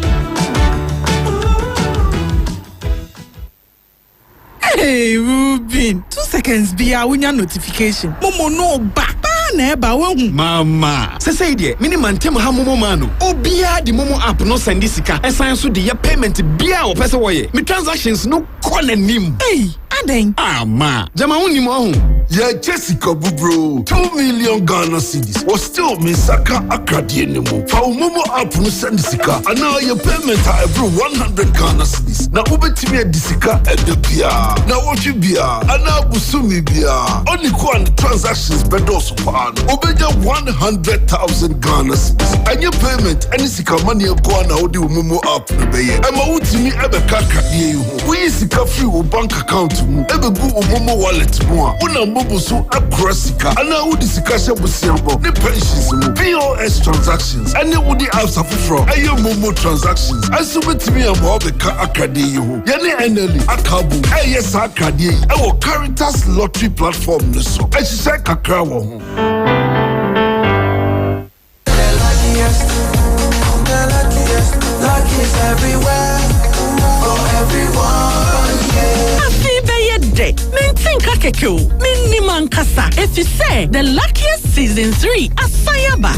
Hey, Ruben. 2 seconds be a winya notification. Momo no back. Mama, say dear, minimum tem ha momo manu. Obia the momo app no send sika. Esan so the payment bia o pese wo ye. Me transactions no call nim. Hey, aden. Ah ma, jama woni mo ho. Yeah, Jessica Bubro, 2 million Ghana cedis. Was still me saka akradi anymore. For momo app no send sika. And now your payment are every 100 Ghana cedis. Na ubetimi e disika e de bia. Na what you bia. And now busumi bia. Only go on the transactions bedos pa. Obeja 100,000 Ghana cedis. And your payment any sika money go on how the momo app no be. E ma utimi e be kaka die you. We sika free o bank account mu. E be go o momo wallet mu a. Una mobo so akrasika. Ana wo disika she busiambo. Ne pensions mu. POS transactions. Any wo the apps afufro. E your momo transactions. Aso betimi am ho be ka akade you. Ye ne enely akabu. E yes akade yi. E wo Caritas lottery platform no so. E se kakra wo ho. Lucky's everywhere, for everyone, yeah. Afihemaa Mentinka kekeo, miniman kasa. If you say the luckiest season 3, Asayaba.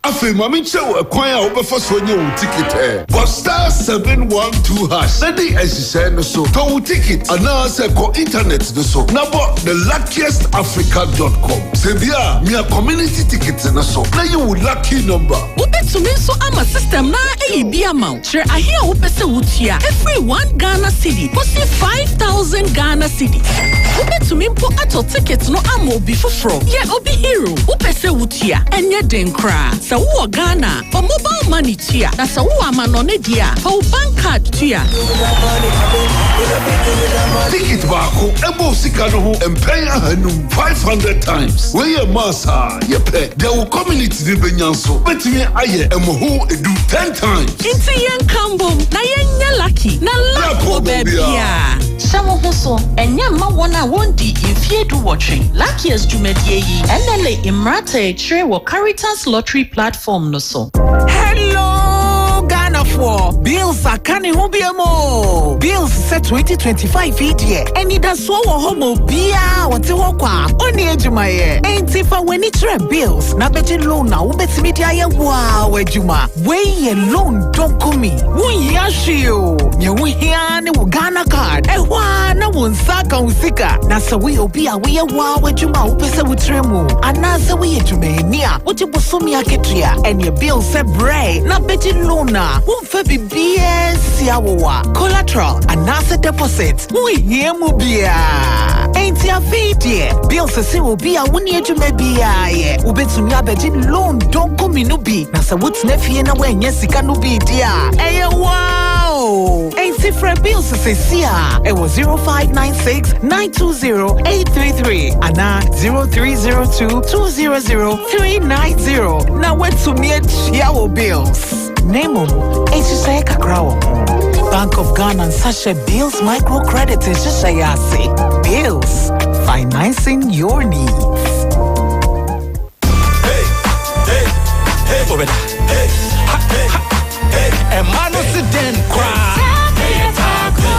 Afihemaa menchew ekwan a obefa so nye wo ticket but star 712 hash. Ready as no so. To ticket announce ko internet no so. Na bo the luckiestafrica.com. Sebia me a community ticket na so. Na you lucky number. Ubetumi so ama system na bi amount. Sure ahia wo pese wutia. Every 1 Ghana cedi. Kosi 5,000 Ghana cedi. Ubetumi mpo ato ticket no amo bi foforo. Ye obi hero. Upese wutia. Enye denkra. Sa wo Ghana, for mobile money tia. Na sa wo amanone dia. For bank card tia. Ticket bako ebo sika no ho empay ahanum 500 times. We ye massa ye pay. There will community di benyanso. Betimi aye emoho edu 10 times. Inti yen kambom na yen lucky. Na luck obebia. Shawo ho so enya ma wona wondi ifie do watching. Luckiest Jumedie yi NLA Imrata Chere wo Caritas Lottery platform no so. Hello, Ghana for bills are coming home mo. Bills set 2025 year. Any da so wo homo bia what kwa. Oni ejuma ye. Ain't for when it's bills. Na beti loan na ubeti media ye wow ejuma. We ye loan don't come me. Wun ya shio. Nye wun ya ne wo Ghana card. Ewa na wun saka usika. Na sa we obia we ye wow ejuma upese wutremu. Anasa we ejuma nia. Uti bosomi aketria. And your bill se bray. Na beti lona. Wun fe BS yawa. Collateral. Anasa deposit. We ye mubia. Ain't ya feed bill se will be a 1 year to maybe ye. Ubetumi abedi loan don't come in ubi. Na sa what's nefi na when yes no be dear. Hey wow. Ain't different bills se sia. It was 0596 920 833 and 0302 200 390. Now wait to me yawo bills. Name ain't you say kakrawo. Bank of Ghana and Sasha Bills Microcredit is just say Bills, financing your needs. Hey, hey, hey, over there. Hey, ha, hey, ha, hey. And man was the den cry. Hey, taco,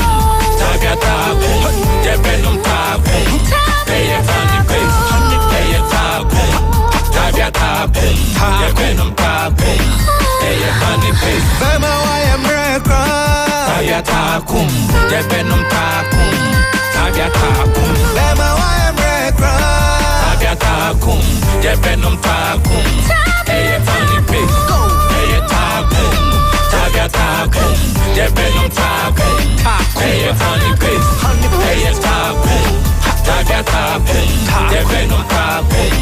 taga taco, debenum taco, hey, funny face, hey, taco, taga taco, debenum taco, hey, funny face. Bema wa America. Tabiatakum, debenum takum, tabiatakum, bema wa America. Tabiatakum, debenum takum, hey funny face, hey takum, tabiatakum, debenum takum, hey funny face, hey takum, tabiatakum, debenum takum,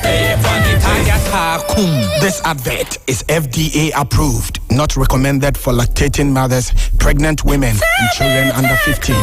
hey funny tabiatakum. This advert is FDA approved, not recommended for lactating mothers, pregnant women, and children under 15.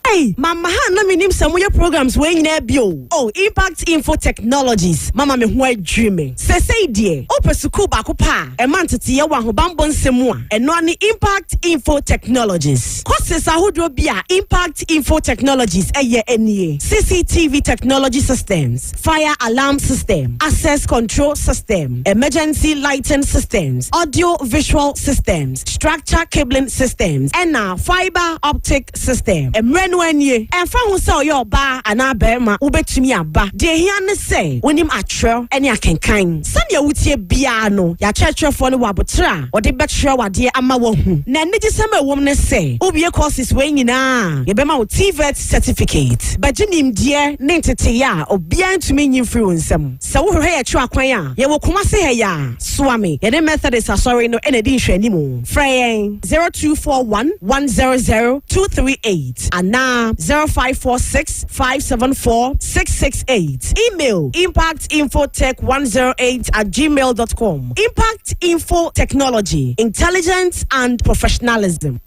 Hey, Mama na minim some your programs when you bio. Oh, Impact Info Technologies. Mama me who dreaming. Say dear. Open school bako pa. E man tete ye wan ho bambon semua. E no ani Impact Info Technologies. Courses ahodo bia Impact Info Technologies eye enie. CCTV technology systems, fire alarm system, access control system, emergency lighting systems, audio visual systems, structure cabling systems, and now fiber optic system. Wenye and found so your bar and our bema ubetumi aba de hia ne say wonim atro ene akenkan sanya wutie bia no ya church for no wabotra or de betra wade ama wo hu na ne gisema wom ne say obie courses we nyina ye bema wo TVET certificate baginim die ne tete ya obia ntumi nyi free wonsam sa wo hwe ya twa kwan a ye wo koma se he ya swami ye ne Methodist asori no ene di hwanimu frey 0241 100 238 and 0546 574 668. Email impactinfotech108@gmail.com. Impact Info Technology, intelligence and professionalism.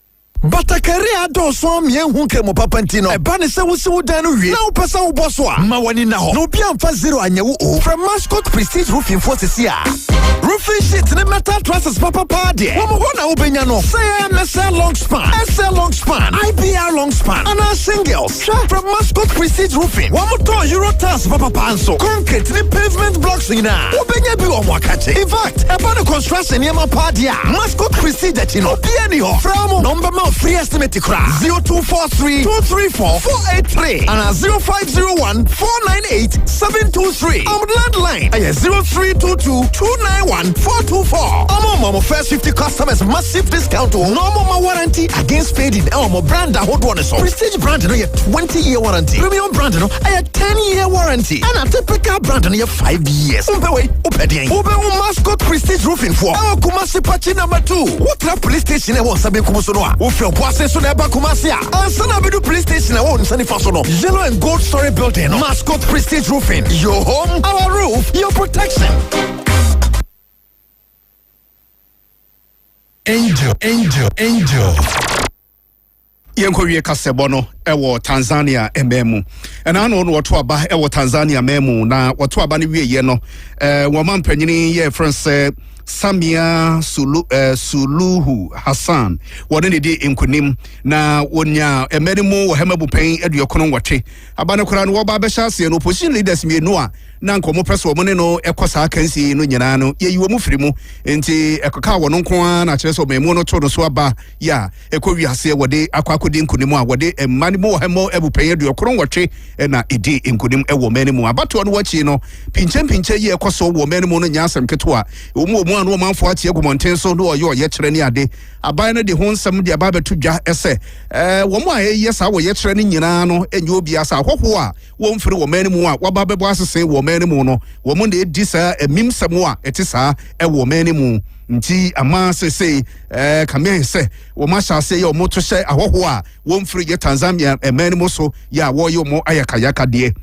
But a career don't so me who came up Pantino. A banner so done now person bosswa. Mawani now. No pian for zero and you from Mascot Prestige Roofing for Sia. Roofing sheets the metal trusses papa party. One open no. Say MSL long span, SL long span, IBR long span, and our singles. From Mascot Prestige Roofing. One more Euro task papa panso. Concrete the pavement blocks in a. Open your bill wakati. In fact, a banner construction near my party. Mascot Prestige that you know. Piano from number free estimate cra 0243 234 483 and 0501 498 723. Landline 0322 291 424. Mama first 50 customers massive discount. Normal warranty against fading. Brand hold one so. Prestige brand no 20-year warranty. Premium brand no 10-year warranty. And a typical brand no 5 years. Umpewe upedien. Ube Mascot Prestige Roofing for. Kumasi Pachi number 2. What police station was sabe kumusonoa. Boise so neba Kumasia. Ansana bedu police station na won sani fasono. Yellow and gold story building. Mascot Prestige Roofing. Your home, our roof, your protection. Angel. Yenkowie kasebo no ewo Tanzania ememu. Ena no woto aba ewo Tanzania memu na woto aba ne wieye no wo mampanyini ye France Samia Suluhu Hassan wone ne di nkunim na wonya emerimu wo hemabu pen aduokono nwɔtwe abane kora no wo ba behya ase no opposition leaders mienu a na nkomo press wo ne no ekosa kansi no nyina no yeyiwo mu firi mu enti ekoka wo no nko na kyerɛ so memu no to no so aba ya ekowi ase wode akwakodi nkunim a wode emanimu wo hemo abu pen aduokono nwɔtwe na edi nkunim ewo manimu abato no wachi no pinche ye ekoso wo manimu no nyasem keto omu anu manfo atie gumonten so no oye kyerɛ ne ade aban no de ho nsɛm de aba beto dwa ɛsɛ wo mo a yesa wo ye kyerɛ ne nyina no enye obi asa ahɔho a wo mfiri wo manimu a waba bebo asese wo manimu no wo mo de edi sa emim sɛm a ɛte saa ɛwo manimu nti ama sese kame se wo ma sha se ye wo mo to hyɛ ahɔho a wo mfiri ye Tanzania manimu so ya wo ye mo ayakayaka de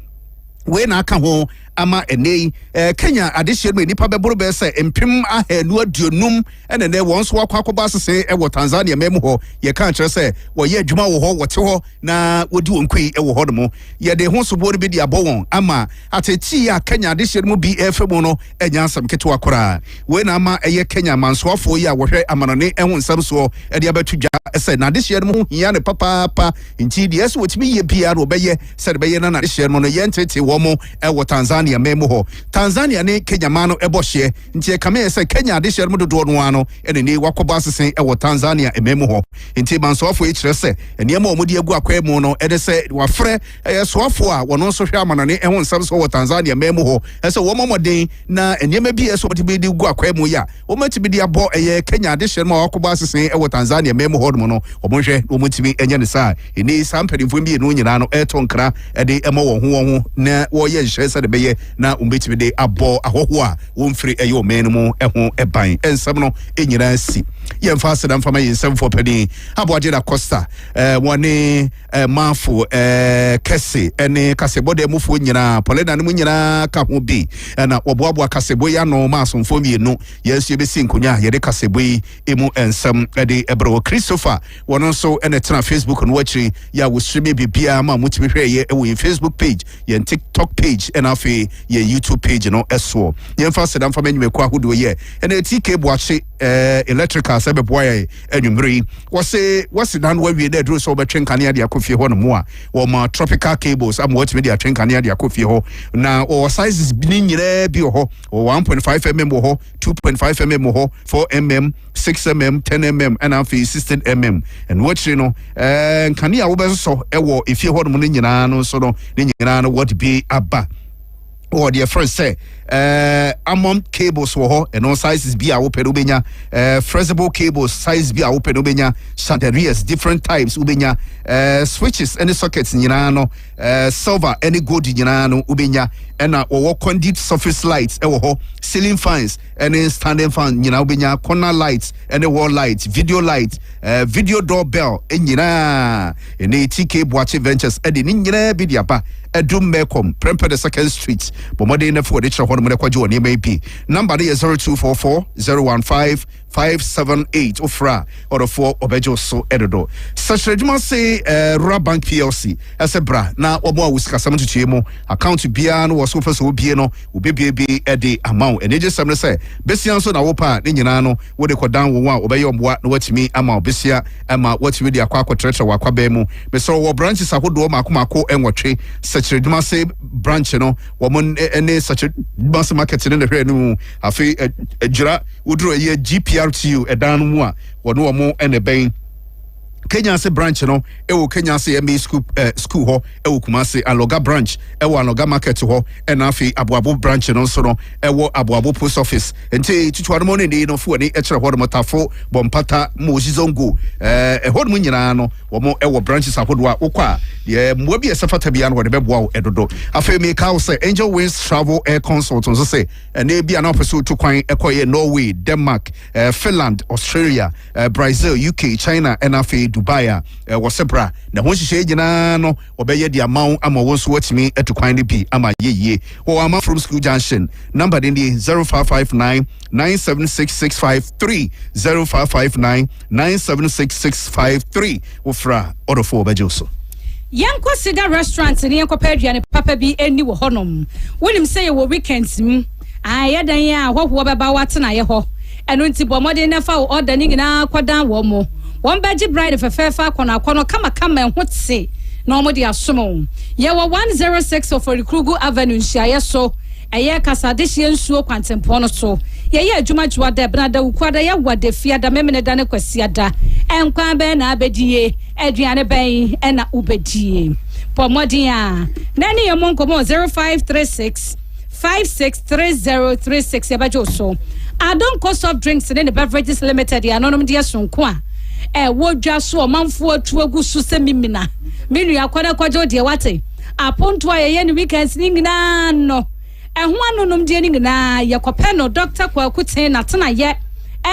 we na aka ho ama enei Kenya adehye me nipa beboro be se empem ahanu aduonum ene ne won so akwakoba asese e wo Tanzania memu ho ye kan kire se wo ye adwuma wo ho wote ho na wodi wonkui e wo ho demo ye de ho so bo bi di abowon ama ateti ya Kenya adehye mu bi efemu no enya asam keto akora we na ama eye Kenya mansoafo yi a wo hwe amanone ehun nsam so e de abetudwa ese na adehye mu hia ne papa nti de ese wotimi ye bia no be ye se de be ye na adehye mu no ye ntete wo mo e wo Tanzania memo ho Tanzania ne Kenya mano ebohye nti kame se Kenya adehye mu dodo no ano ene ne wakoba asesen e wo Tanzania ememo ho nti mansoafo e kire se eniema omudi egu akwemu no ede se wafre soafo a wono so hwe amanane ehun nsam so wo Tanzania memo ho ese wo momoden na eniema bi eso tibi di gu akwemu ya wo matibi di abo Kenya adehye mu wakoba asesen e wo Tanzania memo ho no omonhwe wo matibi enye ne sa eni sampadimfo bi no nyina no etonkra ede emo wo ho na wo ye hye se de beye na umbetimi de abo ahoho a wonfiri eyo menmu eho eban ensam no enyira si yemfa sedam fama yensam fo padi aboaje da Costa woni mafo kese ene kasebo de mufo nyina polena no nyina ka ho bi na oboabo kasebo ya no masomfo mienu yesu besi nkonya ye de kasebo yi emu ensam de ebro Christopher wono so ene tena Facebook no wachi ya wo stream bibia ma mutimi hwe ye ewo Facebook page ye TikTok page and afi ye YouTube page no eso yemfa sedam fa menwe kwa hudo ye ene TK boache electrical sebe boy enwumri wose dan wa wie na dro so betwen kanea de akofie ho no mo a wo ma tropical cables am what media twen kanea de akofie ho na o sizes bi nyira bi ho 1.5 mm ho 2.5 mm ho 4 mm 6 mm 10 mm and afi 16 mm and what you know kanea wo be so ewo efie ho no nyina no so no nyina no what be aba or the first say among cables wo and all sizes be a open ubenya flexible cables size be a open ubenya chandeliers different types ubenya switches any sockets nyina no silver any gold nyina no ubenya and or conduit surface lights ho ceiling fans any standing fan nyina ubenya corner lights any wall lights video light video doorbell nyina any TK Boache Ventures edi nyina bi diapa edum mekom prempe the second street bomode na for the chho no kwaje oni maybe number is 0244 015 578 ofra or for obejo so edodo such regiment say rural bank plc as a bra na obo awusika sam tutuemu account bia no was so first obie no obebie e de amount and just some say besia so na wo pa ne nyina no wo de kodan wo a obeye omboa na watimi ama obesia ama watimi de akwa tretre wakwa ba mu be so wo branches ahodo makomako enwotwe such regiment say branch no wo mon ene such mass market ne hwe no afi ejira wodro ye GPRTU edan mu a wono wo mo ene ben Kenya se branch no ewo Kenya se MA school ho ewo Kumasi Aloga branch ewo Aloga market ho ena afi Aboabo branch no so no ewo Aboabo post office enti tutuwa no ne no fu ani e kire ho motafo bompata mozizongo ho no nyina no wo mo ewo branches ahodo a wokwa ye mwa bi esafata bia no wo de beboa edodo afi me ka say Angel Wings Travel Air Consultants so say ena bia na opeso to kwan ekoye Norway, Denmark, Finland, Australia, Brazil, UK, China and afi Dubai wasebra na ho hihye nyina no obeye di amount ama won so watimi etukwan ne bi ama yeye wo ama from school junction number din 0559 97665 0559 97665 ofra order for obejoso Yanko Cigar Restaurant ni yanko aduane papa bi eni wo honom wonim say wo weekends mi ayedan ya hwohwo beba watena ye ho eno nti bomode na fa order ni nyina kwadan wo mo won beji bride fefefa kono kama ehotse na omode asomo ye wo 106 of Orikrugu Avenue nhia so eye kasadehie nsuo kwantempo no so ye adwuma jwa da brada ukwada ye wade fiada memene da ne kwasiada enkwan be na abedie aduane ben na ubedie pomodin a nani ye monkomo 0536 563036 yabajo so Adon Cost of Drinks in the Beverages Limited ya nonom dia sonko a wodwa so manfo atu agu so semimina menu yakwana kwajo de wate aponto aye ni weekends ni ngina no ho anonom de ni ngina yakope no Dr. Kwakuten na tena ye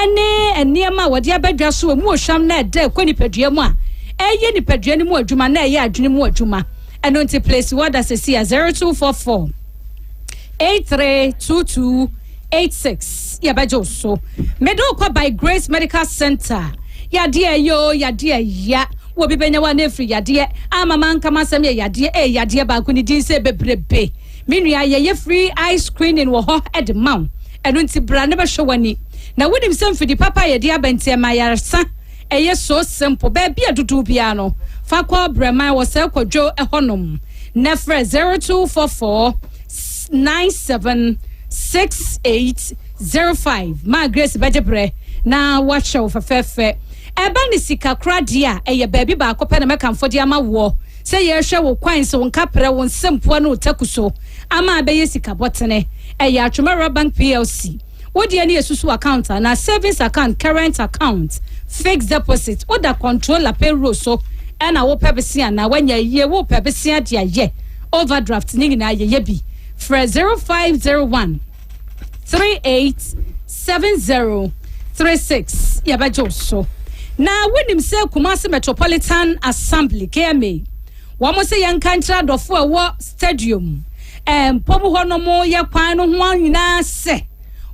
ene eniema wode abadwa so mu ohwam na ede kwani padua mu a eye ni padua ni mu adwuma na eye adwene mu adwuma eno nti place order sesi 0244 832286 yabajo so medo kwa by Grace Medical Center yade yo yade ya wo bibenya wa na free yade amama nkama sam yade yade ba ko ni din se bebrebe menua ye free eye screening wo ho edmaw eno nti bra ne be hwewani na wonim sam fidi papa yade abantie ma yarsa eye so simple ba bia dudu bia no fa kwa brema wo se kwadwo ehonom nefre 0244 976805 ma Grace Bejebre na watch of fefe eba ni sika kradia eye baby ba akope na meka mfodi ama wo se ye hwe wo kwan so nkapre wo nsempo na otakuso ama abeye sika botene eye atwomara bank plc wodi ani esusu account na savings account current account fixed deposit order controller payroll so na wo pebisia na wanya ye wo pebisia dia ye overdraft ningi na ye bi for 0501 387036 yabajo so na wenim se Kumasi Metropolitan Assembly KMA wamo se yankantra dofo wo stadium pomu hono mo ye kwan no ho nyina se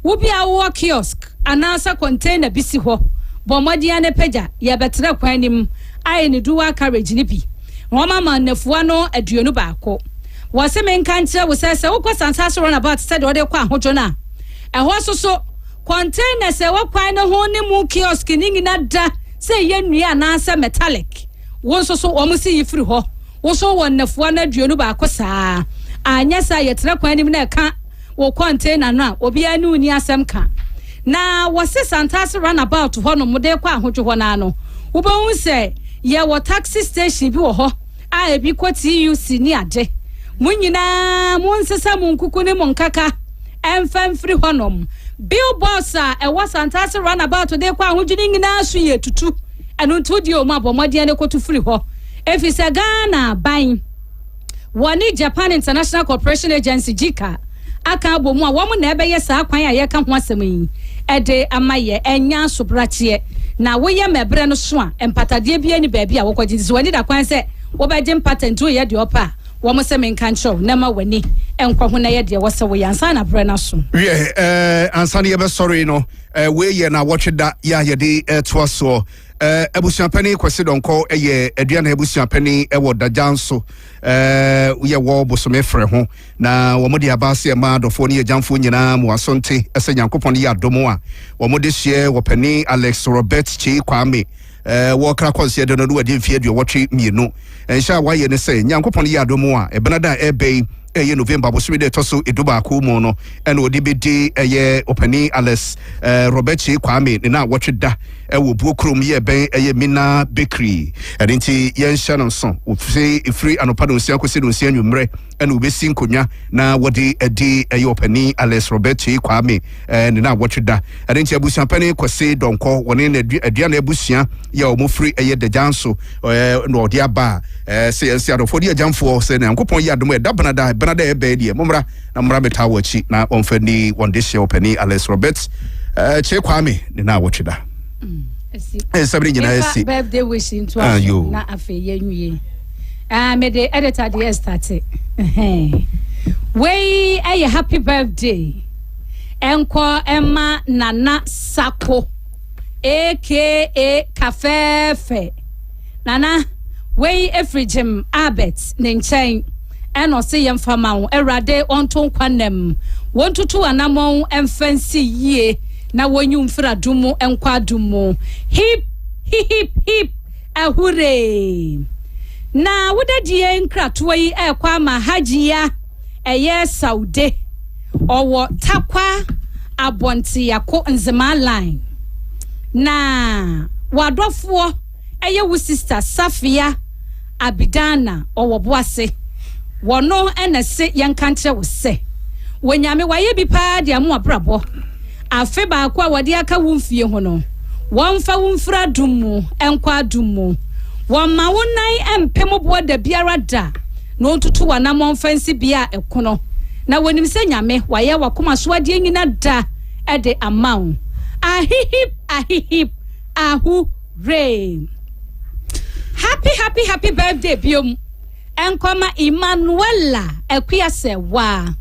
wo bia wo kiosk anasa container bisi ho bomodia ne peja ye betre kwan nim aye ne duwa carriage ni bi woma manafua no aduonu baako wase menkantra wo se wo kwasansa so run about said wo de kwa ahojo na eho so container se wo kwan no ho ne mu kiosk ni nyina da se ye nua anasa metallic wo so omusi yifiri ho wo so wonafua na aduonu baako saa anya sa ye tre kwan nim na ka wo container no a obi anu ni asem ka na wase santas run about ho no mode kwa ahojo ho na no wo ba hu se ye wo taxi station bi wo ho a ebi kwati UC ni ade munyina munsesa munkuku ne munkaka emfamfiri honom billboards a ewo santas run about de kwa ahojo ni nyina so ye tutu anu ntudi o ma bomode ne kotu firi ho efisa Ghana ban wani Japan International Corporation Agency JICA aka abomu a womu na ebe ye saa kwan a ye ka ho asem yi ede amaye enya sobratie na wo ye mebre no so a empatade bia ni baabi a wokwaji nti wani da kwan se wo beje patent wo ye de opa wo mo se menka ncho na ma wani enkwa ho na ye de wo se wo yansa na bre na so ansa ne ye be sorry no we ye na watch da ya ye de to so ebusuapani kwesi donko eye aduana ebusuapani ewo dajanso ye wo bosome frɛ ho na wo mode abase ma dofo ne yamfo nyina mo asonte ese nyankopon ye adomo a wo mode hye wo pani Alex Robert Chi Kwame wo kra konse de no wadi mfie aduowotwe mienu ensha wa ye ne se nyankopon ye adomo a ebenada ebe eye November bosome de toso eduba ko mu no ene odi bedi eye opani Alex Robert Chi Kwame ne na wotwe da ewo buokrom ye ben eye Mina Bakery edinti ye nhya no so ofri free anopado nsia kwese no nsia nwumre ene obesi nkonya na wodi edi eye opani Alex Robert Chi Kwame ne na wotwe da edinti abusuapani kwese donko woni na aduana abusua ye omofri eye dajanso no odi aba se yensia do fodi ajamfo se na nkopon ye adom e dabanada benada e be die momra na mra betawo chi na onfani wondeshe opani Alex Robert Chi Kwame ne na wotwe da sabri nyina esi birthday wishing to na afe yenwie me the editor the start we a happy birthday enko Emma Nana Sako aka Kafefe Nana we efrigem Albert ne nchen eno se yemfama wo erade onto kwanem wontutu anamon emfansi yie na wonyu mfra dumu enkwa dumu hip hip hip ahure na wodadie nkratoa yi ekwa ma hajiya eye saude owo takwa abonti yako nzema line na wadofo eye wo sister Safia Abidana owo boase wono enese yankanche wo se wonyame waye bi pa dia mo abrabo afe ba kwa wade aka wumfie ho no wonfa wumfra dumu enkwa dumu woma wonan empemo bo da biara da no tutu wana monfansi bia ekono na wonim se nyame waye wakoma so ade nyina da ede amaw ahihip ahu re happy birthday biom enkoma Emmanuela ekwiase wa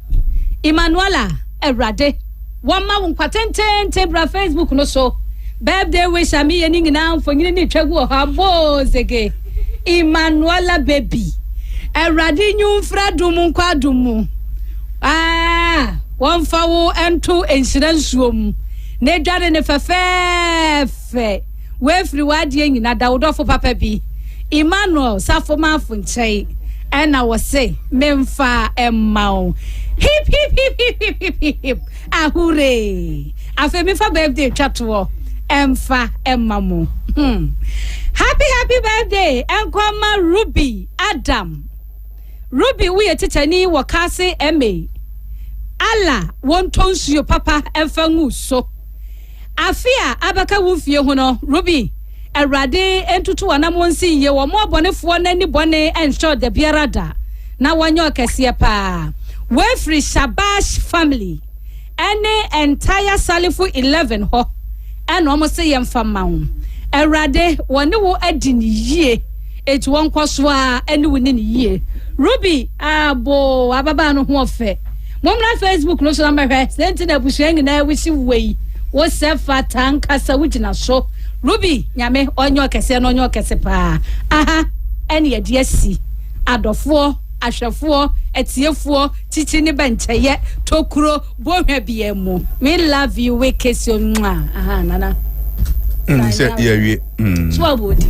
Emmanuela erade wama wonkatenten bra Facebook no so birthday wish ami ye nyina mfonyine ni twagu ho abozege Emmanuela baby erade nyumfra dumu nkwa dumu wonfa wo ento ensiransuom ne dware ne fefefe we free wade nyina dawodofo papa bi Emmanuel safoma funchei ena wo se memfa emmao hip ahure afemi fa birthday chatwo emfa emmamo happy birthday enkoma Ruby Adam Ruby we tetani wakase eme ala wontonsuo papa emfa nguso afia abaka wufie ho no Ruby erade entutu anamonsi ye wo mo bonefo nani bone ensure the biarada na wanyo kese pa we free Shabash family any entire Salifu 11 ho and almost say yemfa mawo erade woni wo adini yie etu won kwaso a eni woni ni yie Ruby abo ababa no ho ofe momna Facebook no so na mehwe sentina busuan na wishi wei wo sefa tanka sa wugina so Ruby nyame onyo kese no onyo kese pa aha eni ediasi adofo ahwefo etiefuo chichi ni bencheye tokuro bohwa biemu we love you we kese nwa aha nana say yeah we so abodi